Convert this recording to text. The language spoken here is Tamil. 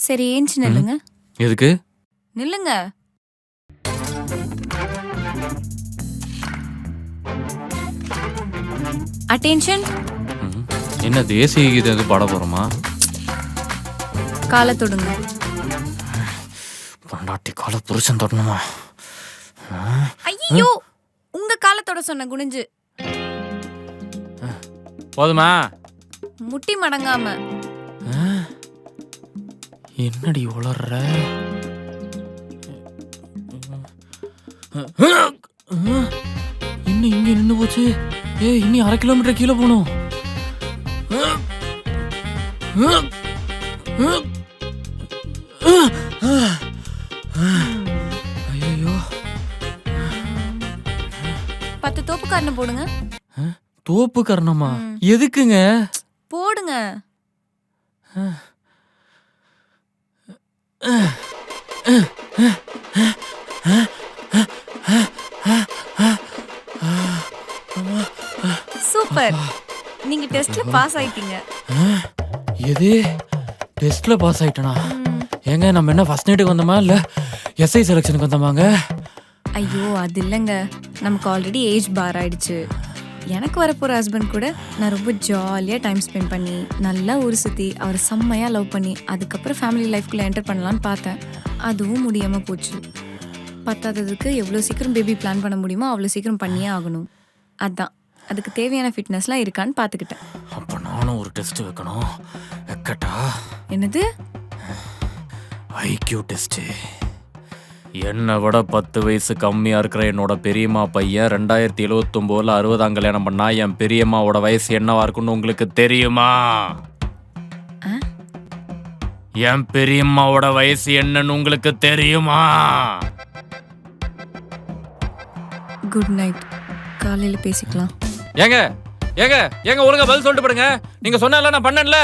சரி ஏஞ்சி நில்லுங்க. எதுக்கு? நில்லுங்க. அட்டென்ஷன். என்ன தேசிய கீதம் எது பாட போறோமா? காலை தொடுங்க. பொண்டாட்டி காலை புருஷன் தொடணுமா? ஐயோ, உங்க காலை தொட சொன்ன குனிஞ்சு. போதுமா? முட்டி மடங்காம. என்னடி உளர்ற? இன்னும் இங்க நின்று போச்சு. இன்னி 1/2 கிலோமீட்டர் கீழே போகணும். ஐயோ, 10 தோப்பு காரணம் போடுங்க. தோப்பு கரணமா? எதுக்குங்க? போடுங்க. சூப்பர், நீங்க டெஸ்ட்ல பாஸ் ஆயிட்டீங்க. எது? டெஸ்ட்ல பாஸ் ஆயிட்டனா? ஏங்க நம்ம என்ன ஃபர்ஸ்ட் நைட்டுக்கு வந்தோமா இல்ல எஸ்ஐ செலக்ஷனுக்கு வந்தோமாங்க? ஐயோ அது இல்லைங்க, நமக்கு ஆல்ரெடி ஏஜ் பார் ஆயிடுச்சு. எனக்கு வரப்போற ஹஸ்பண்ட் கூட நான் ரொம்ப ஜாலியாக டைம் ஸ்பெண்ட் பண்ணி நல்லா ஊர் சுற்றி அவரை செம்மையாக லவ் பண்ணி அதுக்கப்புறம் ஃபேமிலி லைஃப்குள்ளே என்டர் பண்ணலான்னு பார்த்தேன். அதுவும் முடியாமல் போச்சு. பத்தாததுக்கு எவ்வளோ சீக்கிரம் பேபி பிளான் பண்ண முடியுமோ அவ்வளோ சீக்கிரம் பண்ணியே ஆகணும். அதான் அதுக்கு தேவையான ஃபிட்னஸ்லாம் இருக்கான்னு பார்த்துக்கிட்டேன். அப்போ நானும் ஒரு டெஸ்ட் வைக்கணும். வைக்கட்டா? என்னது? IQ test. என்னை விட 10 வயசு கம்மியா இருக்கிற என்னோட பெரியம்மா பையன் 2079 60ஆம் கல்யாணம் பண்ணா என் பெரியம்மாவோட வயசு என்னவா இருக்குன்னு உங்களுக்கு தெரியுமா? என் பெரியம்மாவோட வயசு என்னன்னு உங்களுக்கு தெரியுமா? குட் நைட், காலையில் பேசிக்கலாம். ஏங்க ஏங்க ஏங்க ஒழுங்கா பதில் சொல்லிட்டு போடுங்க. நீங்க சொன்னால நான் பண்ணல.